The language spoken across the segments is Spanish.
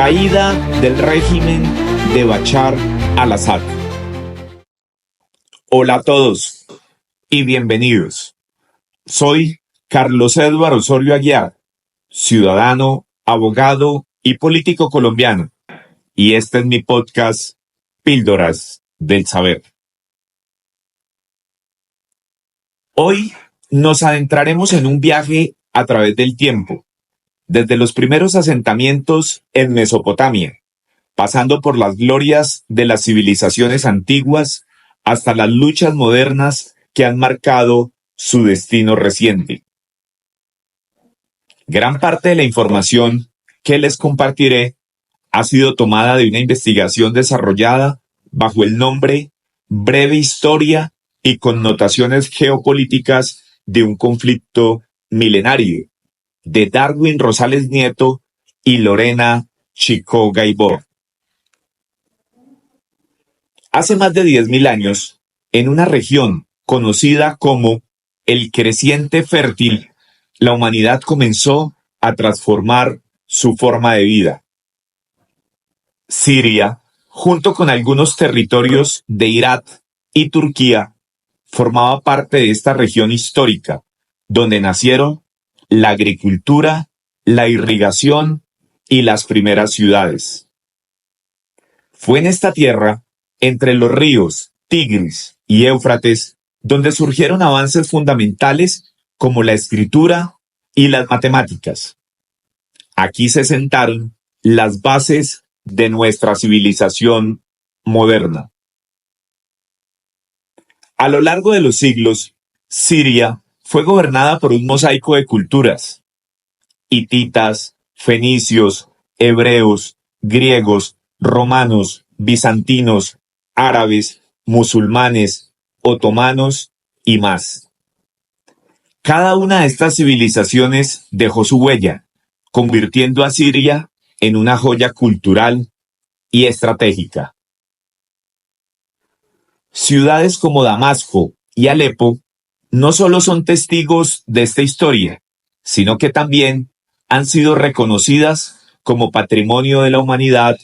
Caída del régimen de Bachar al-Assad. Hola a todos y bienvenidos. Soy Carlos Eduardo Osorio Aguiar, ciudadano, abogado y político colombiano, y este es mi podcast Píldoras del Saber. Hoy nos adentraremos en un viaje a través del tiempo, desde los primeros asentamientos en Mesopotamia, pasando por las glorias de las civilizaciones antiguas hasta las luchas modernas que han marcado su destino reciente. Gran parte de la información que les compartiré ha sido tomada de una investigación desarrollada bajo el nombre Breve Historia y connotaciones geopolíticas de un conflicto milenario, de Darwin Rosales Nieto y Lorena Chicó Gaibor. Hace más de 10.000 años, en una región conocida como el Creciente Fértil, la humanidad comenzó a transformar su forma de vida. Siria, junto con algunos territorios de Irak y Turquía, formaba parte de esta región histórica, donde nacieron la agricultura, la irrigación y las primeras ciudades. Fue en esta tierra, entre los ríos Tigris y Éufrates, donde surgieron avances fundamentales como la escritura y las matemáticas. Aquí se sentaron las bases de nuestra civilización moderna. A lo largo de los siglos, Siria fue gobernada por un mosaico de culturas: hititas, fenicios, hebreos, griegos, romanos, bizantinos, árabes, musulmanes, otomanos y más. Cada una de estas civilizaciones dejó su huella, convirtiendo a Siria en una joya cultural y estratégica. Ciudades como Damasco y Alepo no solo son testigos de esta historia, sino que también han sido reconocidas como Patrimonio de la Humanidad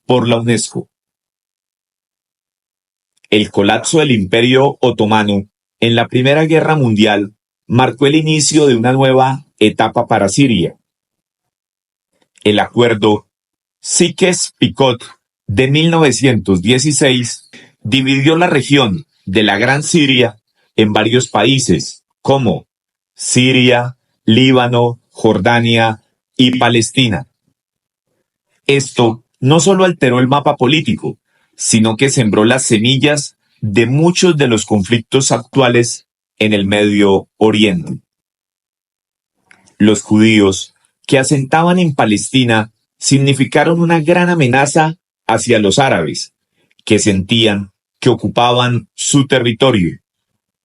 por la UNESCO. El colapso del Imperio Otomano en la Primera Guerra Mundial marcó el inicio de una nueva etapa para Siria. El acuerdo Sykes-Picot de 1916 dividió la región de la Gran Siria en varios países como Siria, Líbano, Jordania y Palestina. Esto no solo alteró el mapa político, sino que sembró las semillas de muchos de los conflictos actuales en el Medio Oriente. Los judíos que asentaban en Palestina significaron una gran amenaza hacia los árabes, que sentían que ocupaban su territorio.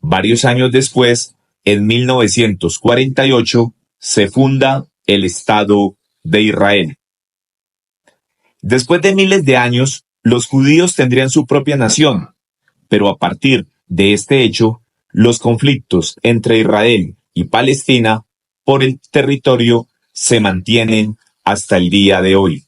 Varios años después, en 1948, se funda el Estado de Israel. Después de miles de años, los judíos tendrían su propia nación, pero a partir de este hecho, los conflictos entre Israel y Palestina por el territorio se mantienen hasta el día de hoy.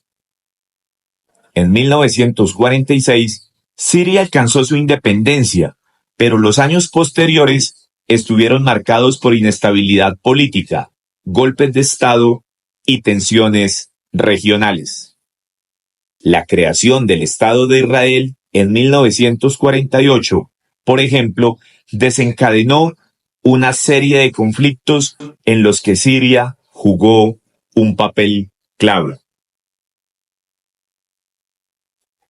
En 1946, Siria alcanzó su independencia, pero los años posteriores estuvieron marcados por inestabilidad política, golpes de Estado y tensiones regionales. La creación del Estado de Israel en 1948, por ejemplo, desencadenó una serie de conflictos en los que Siria jugó un papel clave.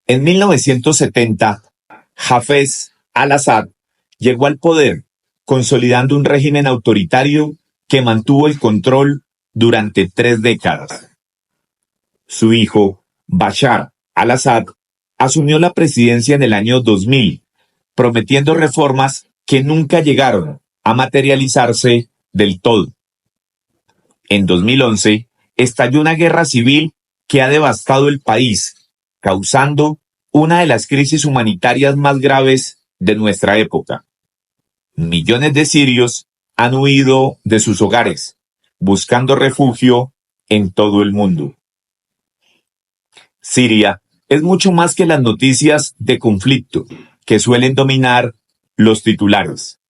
En 1970, Hafez al-Assad llegó al poder, consolidando un régimen autoritario que mantuvo el control durante 3 décadas. Su hijo, Bashar al-Assad, asumió la presidencia en el año 2000, prometiendo reformas que nunca llegaron a materializarse del todo. En 2011, estalló una guerra civil que ha devastado el país, causando una de las crisis humanitarias más graves de nuestra época. Millones de sirios han huido de sus hogares, buscando refugio en todo el mundo. Siria es mucho más que las noticias de conflicto que suelen dominar los titulares.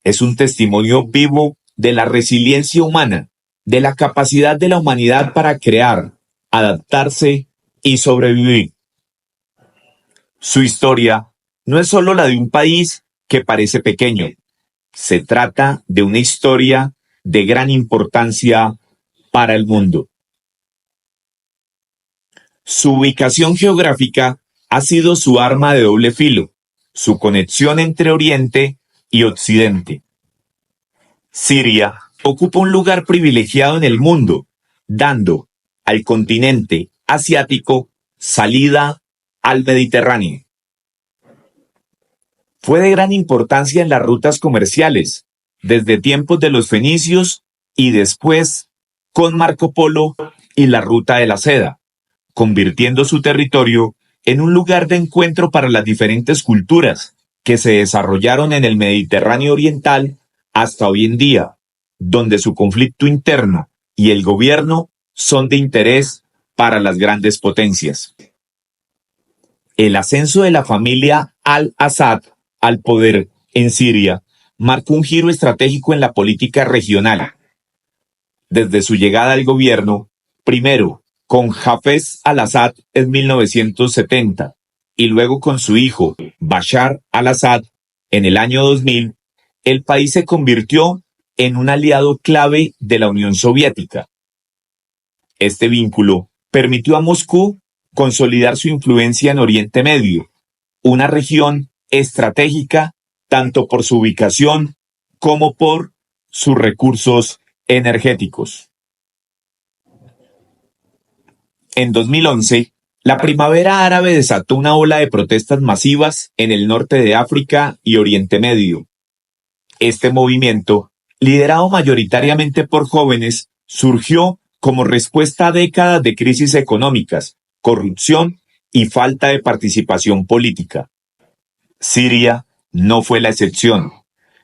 Es un testimonio vivo de la resiliencia humana, de la capacidad de la humanidad para crear, adaptarse y sobrevivir. Su historia no es solo la de un país que parece pequeño, se trata de una historia de gran importancia para el mundo. Su ubicación geográfica ha sido su arma de doble filo, su conexión entre Oriente y Occidente. Siria ocupa un lugar privilegiado en el mundo, dando al continente asiático salida al Mediterráneo. Fue de gran importancia en las rutas comerciales, desde tiempos de los fenicios y después con Marco Polo y la Ruta de la Seda, convirtiendo su territorio en un lugar de encuentro para las diferentes culturas que se desarrollaron en el Mediterráneo oriental hasta hoy en día, donde su conflicto interno y el gobierno son de interés para las grandes potencias. El ascenso de la familia al-Assad al poder en Siria marcó un giro estratégico en la política regional. Desde su llegada al gobierno, primero con Hafez al-Assad en 1970 y luego con su hijo Bashar al-Assad en el año 2000, el país se convirtió en un aliado clave de la Unión Soviética. Este vínculo permitió a Moscú consolidar su influencia en Oriente Medio, una región estratégica tanto por su ubicación como por sus recursos energéticos. En 2011, la primavera árabe desató una ola de protestas masivas en el norte de África y Oriente Medio. Este movimiento, liderado mayoritariamente por jóvenes, surgió como respuesta a décadas de crisis económicas, corrupción y falta de participación política. Siria no fue la excepción.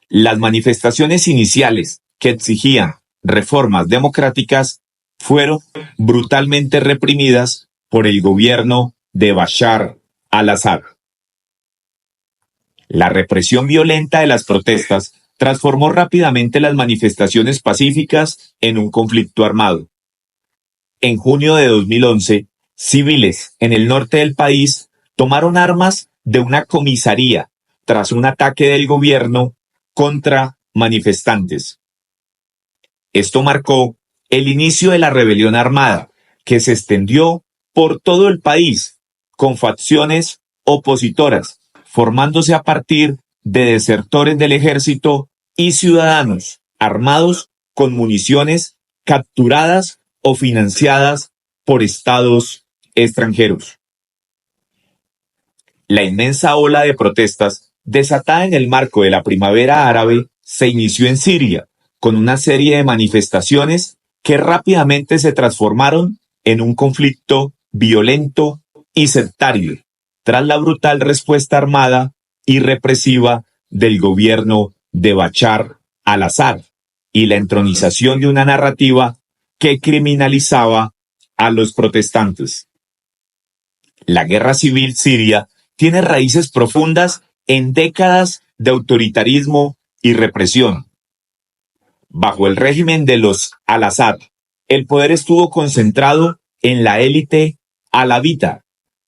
Las manifestaciones iniciales que exigían reformas democráticas fueron brutalmente reprimidas por el gobierno de Bashar al-Assad. La represión violenta de las protestas transformó rápidamente las manifestaciones pacíficas en un conflicto armado. En junio de 2011, civiles en el norte del país tomaron armas de una comisaría tras un ataque del gobierno contra manifestantes. Esto marcó el inicio de la rebelión armada, que se extendió por todo el país, con facciones opositoras, formándose a partir de desertores del ejército y ciudadanos armados con municiones capturadas o financiadas por estados extranjeros. La inmensa ola de protestas desatada en el marco de la primavera árabe se inició en Siria, con una serie de manifestaciones que rápidamente se transformaron en un conflicto violento y sectario, tras la brutal respuesta armada y represiva del gobierno de Bashar al-Assad y la entronización de una narrativa que criminalizaba a los protestantes. La guerra civil siria tiene raíces profundas en décadas de autoritarismo y represión. Bajo el régimen de los al-Assad, el poder estuvo concentrado en la élite alawita,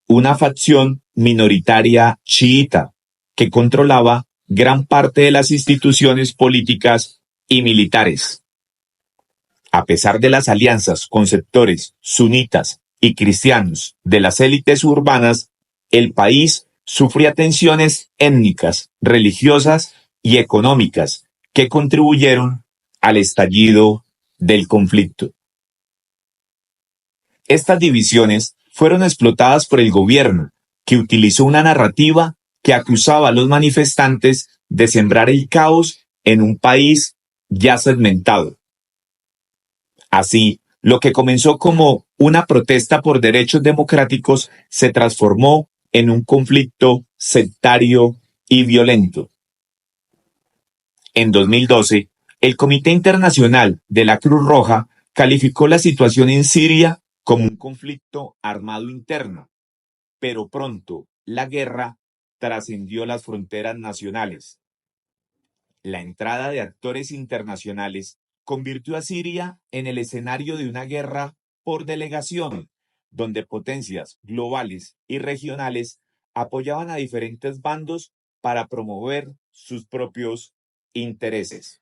una facción minoritaria chiita que controlaba gran parte de las instituciones políticas y militares. A pesar de las alianzas con sectores sunitas y cristianos de las élites urbanas, el país sufría tensiones étnicas, religiosas y económicas que contribuyeron al estallido del conflicto. Estas divisiones fueron explotadas por el gobierno, que utilizó una narrativa que acusaba a los manifestantes de sembrar el caos en un país ya segmentado. Así, lo que comenzó como una protesta por derechos democráticos se transformó en un conflicto sectario y violento. En 2012, el Comité Internacional de la Cruz Roja calificó la situación en Siria como un conflicto armado interno, pero pronto la guerra trascendió las fronteras nacionales. La entrada de actores internacionales convirtió a Siria en el escenario de una guerra por delegación, donde potencias globales y regionales apoyaban a diferentes bandos para promover sus propios intereses.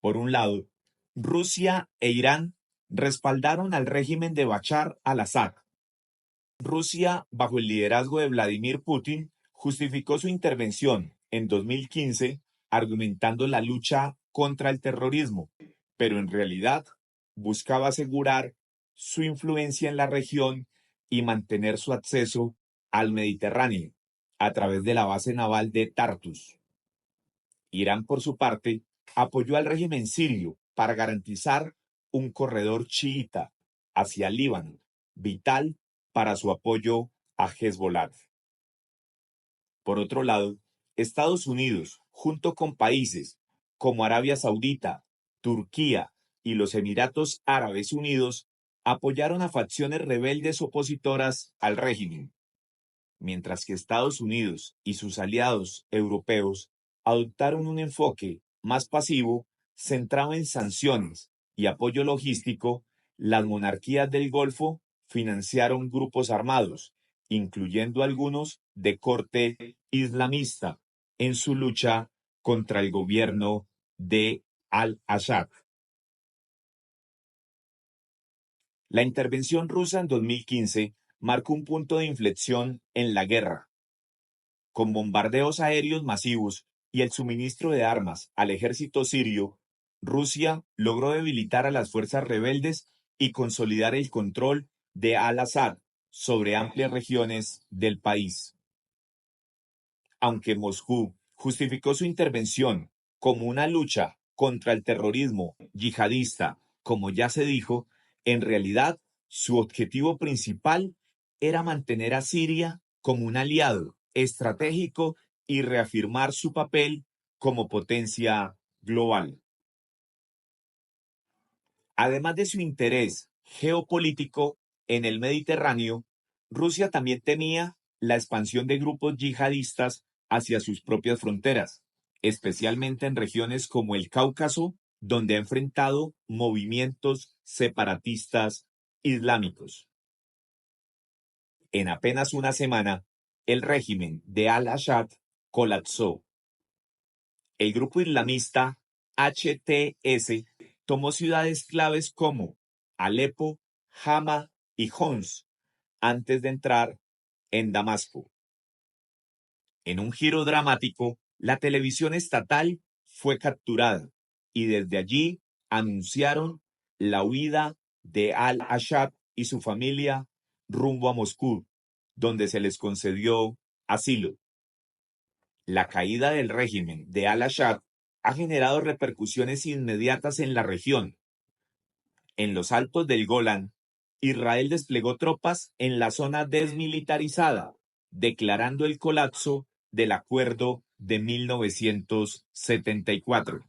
Por un lado, Rusia e Irán respaldaron al régimen de Bashar al-Assad. Rusia, bajo el liderazgo de Vladimir Putin, justificó su intervención en 2015 argumentando la lucha contra el terrorismo, pero en realidad buscaba asegurar su influencia en la región y mantener su acceso al Mediterráneo a través de la base naval de Tartus. Irán, por su parte, apoyó al régimen sirio para garantizar un corredor chiita hacia Líbano, vital para su apoyo a Hezbollah. Por otro lado, Estados Unidos, junto con países como Arabia Saudita, Turquía y los Emiratos Árabes Unidos, apoyaron a facciones rebeldes opositoras al régimen, mientras que Estados Unidos y sus aliados europeos adoptaron un enfoque más pasivo centrado en sanciones y apoyo logístico. Las monarquías del Golfo financiaron grupos armados, incluyendo algunos de corte islamista, en su lucha contra el gobierno de al-Assad. La intervención rusa en 2015 marcó un punto de inflexión en la guerra. Con bombardeos aéreos masivos y el suministro de armas al ejército sirio, Rusia logró debilitar a las fuerzas rebeldes y consolidar el control de al-Assad sobre amplias regiones del país. Aunque Moscú justificó su intervención como una lucha contra el terrorismo yihadista, como ya se dijo, en realidad su objetivo principal era mantener a Siria como un aliado estratégico y reafirmar su papel como potencia global. Además de su interés geopolítico en el Mediterráneo, Rusia también temía la expansión de grupos yihadistas hacia sus propias fronteras, especialmente en regiones como el Cáucaso, donde ha enfrentado movimientos separatistas islámicos. En apenas una semana, el régimen de al-Assad colapsó. El grupo islamista HTS tomó ciudades claves como Alepo, Hama y Homs antes de entrar en Damasco. En un giro dramático, la televisión estatal fue capturada y desde allí anunciaron la huida de al-Assad y su familia rumbo a Moscú, donde se les concedió asilo. La caída del régimen de al-Assad ha generado repercusiones inmediatas en la región. En los altos del Golán, Israel desplegó tropas en la zona desmilitarizada, declarando el colapso del acuerdo de 1974.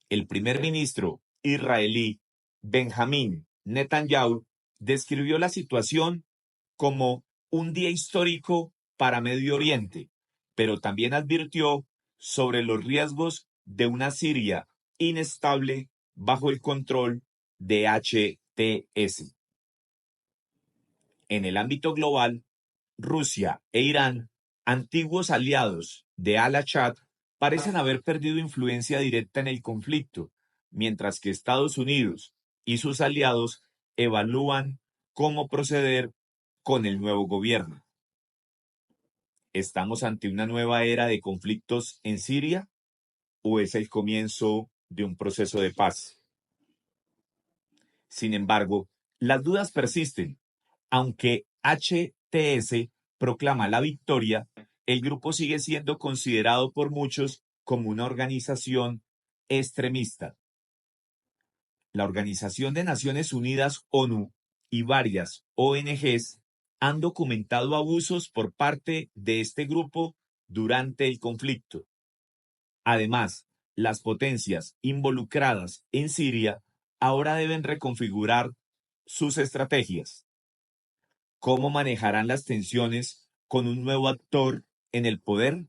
El primer ministro israelí Benjamín Netanyahu describió la situación como un día histórico para Medio Oriente, pero también advirtió sobre los riesgos de una Siria inestable bajo el control de HTS. En el ámbito global, Rusia e Irán, antiguos aliados de al-Assad, parecen haber perdido influencia directa en el conflicto, mientras que Estados Unidos y sus aliados evalúan cómo proceder con el nuevo gobierno. ¿Estamos ante una nueva era de conflictos en Siria o es el comienzo de un proceso de paz? Sin embargo, las dudas persisten. Aunque HTS proclama la victoria, el grupo sigue siendo considerado por muchos como una organización extremista. La Organización de Naciones Unidas, ONU, y varias ONGs han documentado abusos por parte de este grupo durante el conflicto. Además, las potencias involucradas en Siria ahora deben reconfigurar sus estrategias. ¿Cómo manejarán las tensiones con un nuevo actor en el poder?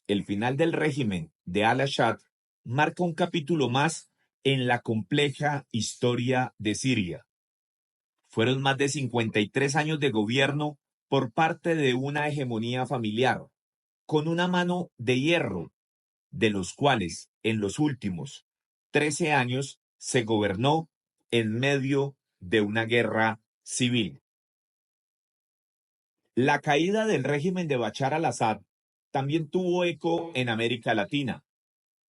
El final del régimen de al-Assad marca un capítulo más en la compleja historia de Siria. Fueron más de 53 años de gobierno por parte de una hegemonía familiar, con una mano de hierro, de los cuales en los últimos 13 años se gobernó en medio de una guerra civil. La caída del régimen de Bashar al-Assad también tuvo eco en América Latina.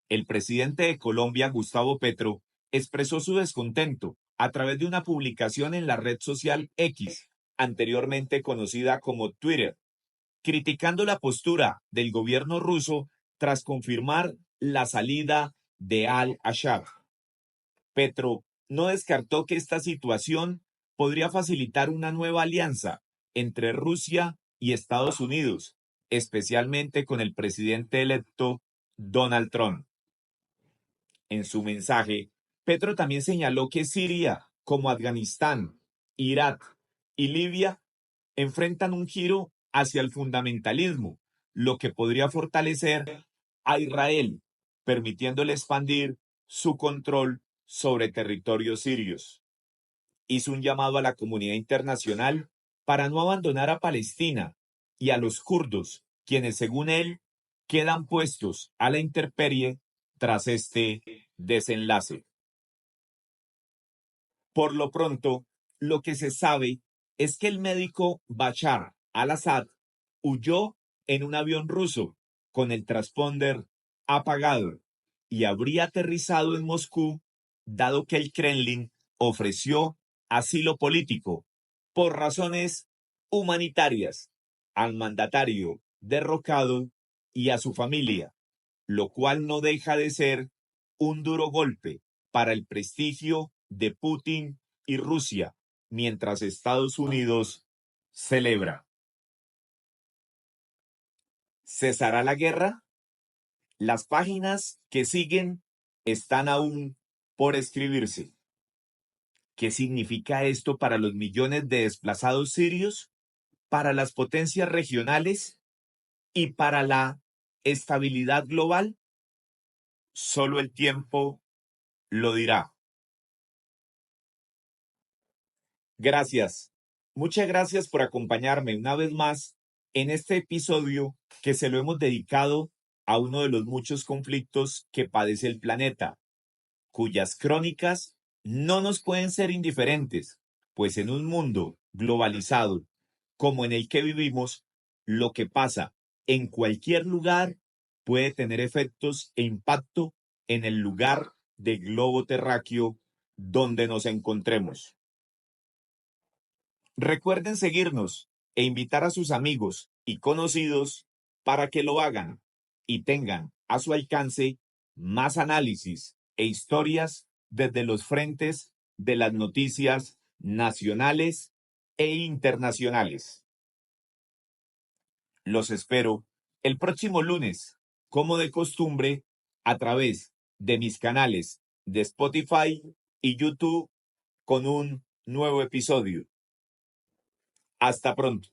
El presidente de Colombia, Gustavo Petro, expresó su descontento a través de una publicación en la red social X, anteriormente conocida como Twitter, criticando la postura del gobierno ruso tras confirmar la salida de al-Assad. Petro no descartó que esta situación podría facilitar una nueva alianza entre Rusia y Estados Unidos, especialmente con el presidente electo Donald Trump. En su mensaje, Petro también señaló que Siria, como Afganistán, Irak y Libia, enfrentan un giro hacia el fundamentalismo, lo que podría fortalecer a Israel, permitiéndole expandir su control sobre territorios sirios. Hizo un llamado a la comunidad internacional para no abandonar a Palestina y a los kurdos, quienes, según él, quedan puestos a la intemperie tras este desenlace. Por lo pronto, lo que se sabe es que el médico Bashar al-Assad huyó en un avión ruso con el transponder apagado y habría aterrizado en Moscú, dado que el Kremlin ofreció asilo político por razones humanitarias al mandatario derrocado y a su familia, lo cual no deja de ser un duro golpe para el prestigio de Putin y Rusia, mientras Estados Unidos celebra. ¿Cesará la guerra? Las páginas que siguen están aún por escribirse. ¿Qué significa esto para los millones de desplazados sirios, para las potencias regionales y para la estabilidad global? Solo el tiempo lo dirá. Gracias. Muchas gracias por acompañarme una vez más en este episodio que se lo hemos dedicado a uno de los muchos conflictos que padece el planeta, cuyas crónicas no nos pueden ser indiferentes, pues en un mundo globalizado como en el que vivimos, lo que pasa en cualquier lugar puede tener efectos e impacto en el lugar del globo terráqueo donde nos encontremos. Recuerden seguirnos e invitar a sus amigos y conocidos para que lo hagan y tengan a su alcance más análisis e historias desde los frentes de las noticias nacionales e internacionales. Los espero el próximo lunes, como de costumbre, a través de mis canales de Spotify y YouTube con un nuevo episodio. Hasta pronto.